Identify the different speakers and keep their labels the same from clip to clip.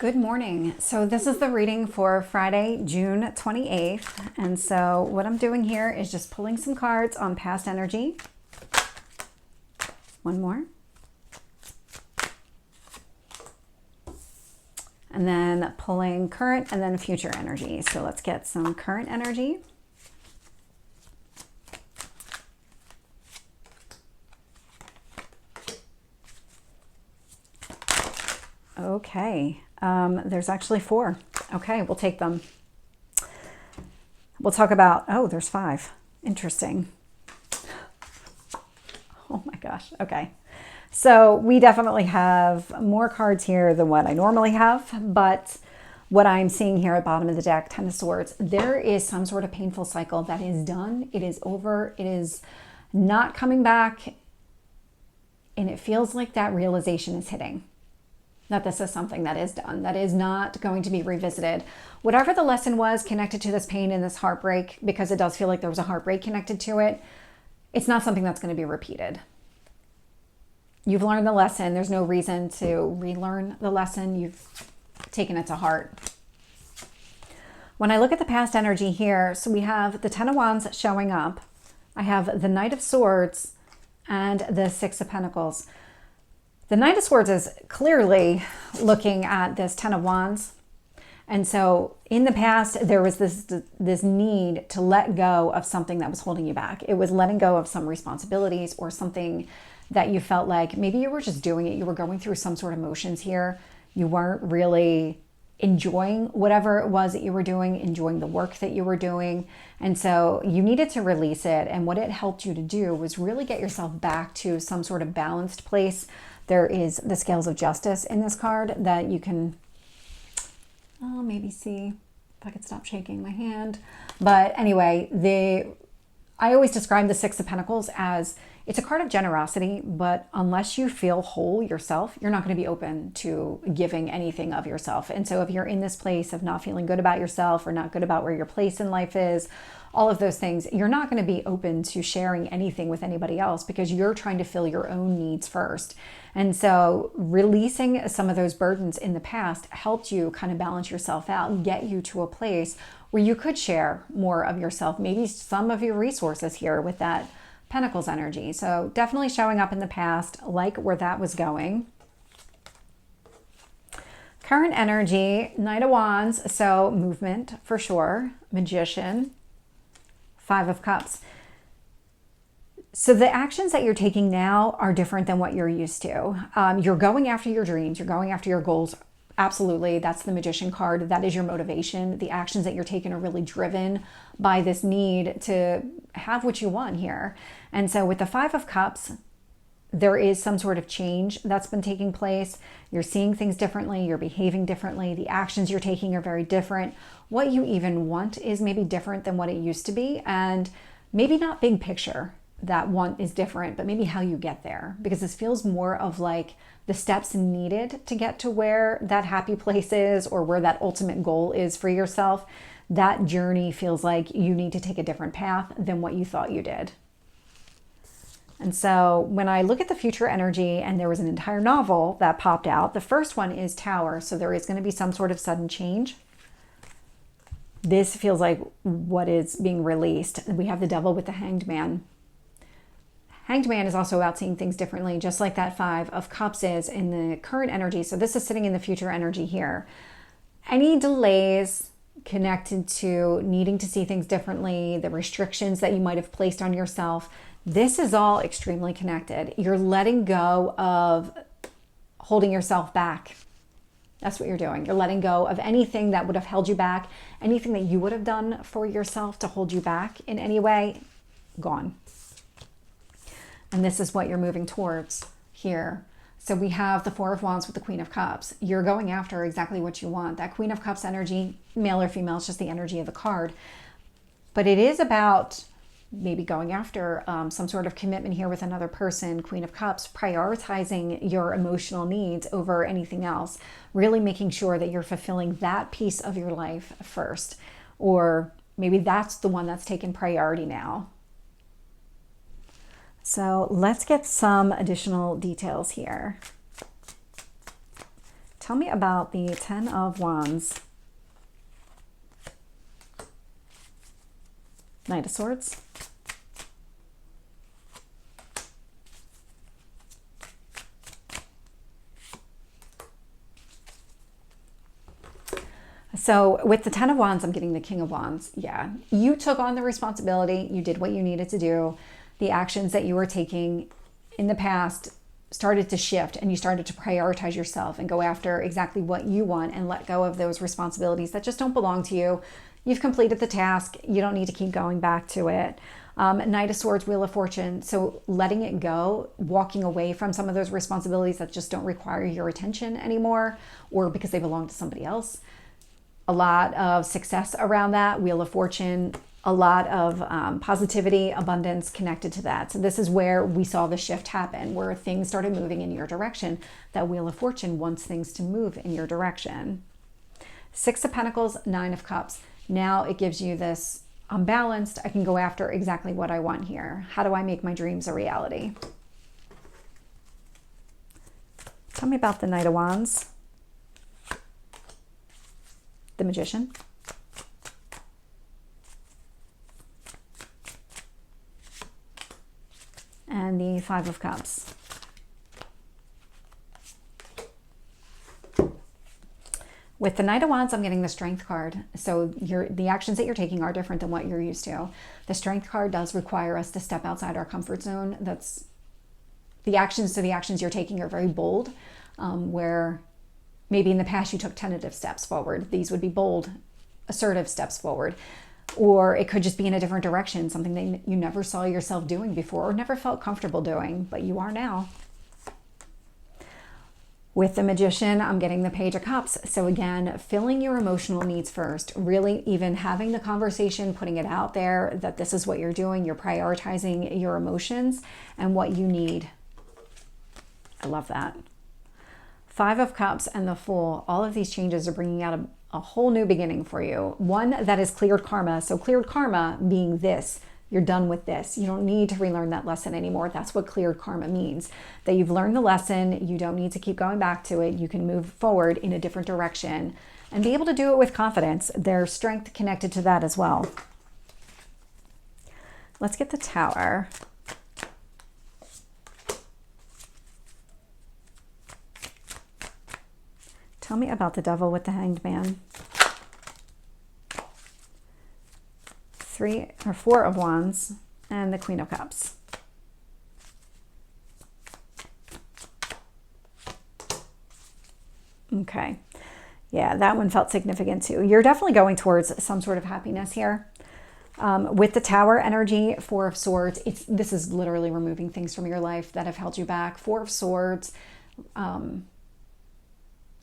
Speaker 1: Good morning. So this is the reading for Friday, June 28th. And so what I'm doing here is just pulling some cards on past energy. One more. And then pulling current and then future energy. So let's get some current energy. Okay. There's actually 4. Okay, we'll take them. We'll talk about, oh, there's 5. Interesting. Oh my gosh. Okay. So we definitely have more cards here than what I normally have, but what I'm seeing here at the bottom of the deck, 10 of Swords, there is some sort of painful cycle that is done. It is over. It is not coming back. And it feels like that realization is hitting. That this is something that is done, that is not going to be revisited. Whatever the lesson was connected to this pain and this heartbreak, because it does feel like there was a heartbreak connected to it, it's not something that's going to be repeated. You've learned the lesson. There's no reason to relearn the lesson. You've taken it to heart. When I look at the past energy here, so we have the 10 of Wands showing up. I have the Knight of Swords and the 6 of Pentacles. The Knight of Swords is clearly looking at this 10 of Wands. And so in the past, there was this need to let go of something that was holding you back. It was letting go of some responsibilities or something that you felt like maybe you were just doing it. You were going through some sort of emotions here. You weren't really enjoying whatever it was that you were doing, enjoying the work that you were doing. And so you needed to release it. And what it helped you to do was really get yourself back to some sort of balanced place. There is the Scales of Justice in this card that you can maybe see if I could stop shaking my hand. But anyway, I always describe the 6 of Pentacles as it's a card of generosity, but unless you feel whole yourself, you're not going to be open to giving anything of yourself. And so if you're in this place of not feeling good about yourself or not good about where your place in life is, all of those things, you're not going to be open to sharing anything with anybody else because you're trying to fill your own needs first. And so releasing some of those burdens in the past helped you kind of balance yourself out and get you to a place where you could share more of yourself, maybe some of your resources here with that Pentacles energy. So definitely showing up in the past, like where that was going. Current energy, Knight of Wands, so movement for sure. Magician, 5 of Cups. So the actions that you're taking now are different than what you're used to. You're going after your dreams. You're going after your goals. Absolutely. That's the Magician card. That is your motivation. The actions that you're taking are really driven by this need to have what you want here. And so with the 5 of Cups, there is some sort of change that's been taking place. You're seeing things differently. You're behaving differently. The actions you're taking are very different. What you even want is maybe different than what it used to be. And maybe not big picture that want is different, but maybe how you get there. Because this feels more of like the steps needed to get to where that happy place is or where that ultimate goal is for yourself. That journey feels like you need to take a different path than what you thought you did. And so when I look at the future energy, and there was an entire novel that popped out, the first one is Tower. So there is going to be some sort of sudden change. This feels like what is being released. We have the Devil with the Hanged Man. Hanged Man is also about seeing things differently, just like that 5 of Cups is in the current energy. So this is sitting in the future energy here. Any delays connected to needing to see things differently, the restrictions that you might have placed on yourself, this is all extremely connected. You're letting go of holding yourself back. That's what you're doing. You're letting go of anything that would have held you back, anything that you would have done for yourself to hold you back in any way, gone. And this is what you're moving towards here. So we have the 4 of Wands with the Queen of Cups. You're going after exactly what you want. That Queen of Cups energy, male or female, it's just the energy of the card. But it is about maybe going after some sort of commitment here with another person. Queen of Cups, prioritizing your emotional needs over anything else. Really making sure that you're fulfilling that piece of your life first. Or maybe that's the one that's taken priority now. So let's get some additional details here. Tell me about the Ten of Wands. Knight of Swords. So with the Ten of Wands, I'm getting the King of Wands. Yeah, you took on the responsibility. You did what you needed to do. The actions that you were taking in the past started to shift, and you started to prioritize yourself and go after exactly what you want and let go of those responsibilities that just don't belong to you. You've completed the task. You don't need to keep going back to it. Knight of Swords, Wheel of Fortune. So letting it go, walking away from some of those responsibilities that just don't require your attention anymore, or because they belong to somebody else. A lot of success around that. Wheel of Fortune, a lot of positivity, abundance connected to that. So this is where we saw the shift happen, where things started moving in your direction. That Wheel of Fortune wants things to move in your direction. Six of Pentacles, Nine of Cups. Now it gives you this, I'm balanced. I can go after exactly what I want here. How do I make my dreams a reality? Tell me about the Knight of Wands. The Magician. And the Five of Cups. With the Knight of Wands, I'm getting the Strength card. So the actions that you're taking are different than what you're used to. The Strength card does require us to step outside our comfort zone. That's the actions. So the actions you're taking are very bold, where maybe in the past you took tentative steps forward. These would be bold, assertive steps forward. Or it could just be in a different direction, something that you never saw yourself doing before or never felt comfortable doing, but you are now. With the Magician, I'm getting the Page of Cups. So again, filling your emotional needs first, really even having the conversation, putting it out there that this is what you're doing. You're prioritizing your emotions and what you need. I love that. Five of Cups and the Fool. All of these changes are bringing out a whole new beginning for you. One that is cleared karma. So cleared karma being this. You're done with this. You don't need to relearn that lesson anymore. That's what cleared karma means. That you've learned the lesson. You don't need to keep going back to it. You can move forward in a different direction and be able to do it with confidence. There's strength connected to that as well. Let's get the Tower. Tell me about the Devil with the Hanged Man. Four of Wands and the Queen of Cups. Okay. Yeah, that one felt significant too. You're definitely going towards some sort of happiness here. With the Tower energy, Four of Swords, this is literally removing things from your life that have held you back. Four of Swords,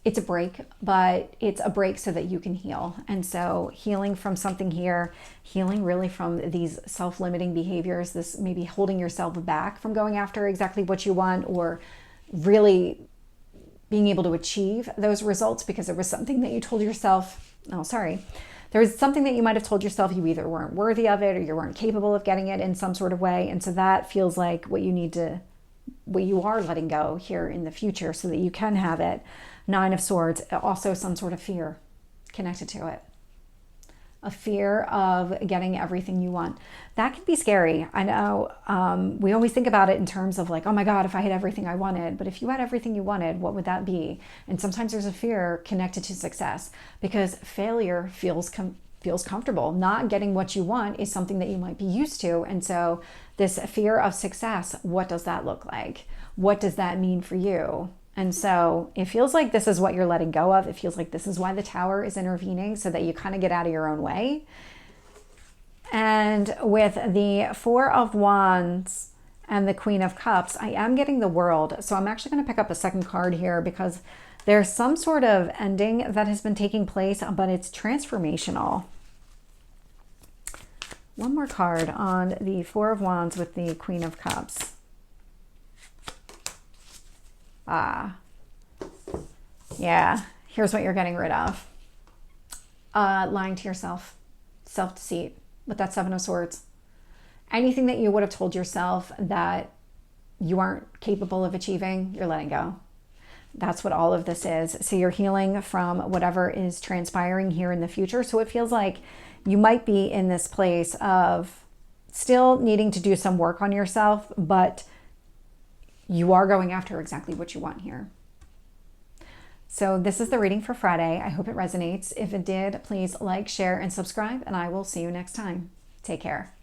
Speaker 1: it's a break, but it's a break so that you can heal. And so healing from something here, healing really from these self-limiting behaviors, this maybe holding yourself back from going after exactly what you want, or really being able to achieve those results because there was something that you told yourself, there was something that you might have told yourself you either weren't worthy of it or you weren't capable of getting it in some sort of way. And so that feels like what you are letting go here in the future so that you can have it. Nine of Swords, also some sort of fear connected to it. A fear of getting everything you want. That can be scary. I know we always think about it in terms of like, oh my God, if I had everything I wanted. But if you had everything you wanted, what would that be? And sometimes there's a fear connected to success because failure feels comfortable. Not getting what you want is something that you might be used to. And so this fear of success, what does that look like? What does that mean for you? And so it feels like this is what you're letting go of. It feels like this is why the Tower is intervening, so that you kind of get out of your own way. And with the Four of Wands and the Queen of Cups, I am getting the World. So I'm actually going to pick up a second card here because there's some sort of ending that has been taking place, but it's transformational. One more card on the Four of Wands with the Queen of Cups. Yeah, here's what you're getting rid of. Lying to yourself, self-deceit with that Seven of Swords. Anything that you would have told yourself that you aren't capable of achieving, you're letting go. That's what all of this is. So you're healing from whatever is transpiring here in the future. So it feels like you might be in this place of still needing to do some work on yourself, but you are going after exactly what you want here. So this is the reading for Friday. I hope it resonates. If it did, please like, share, and subscribe, and I will see you next time. Take care.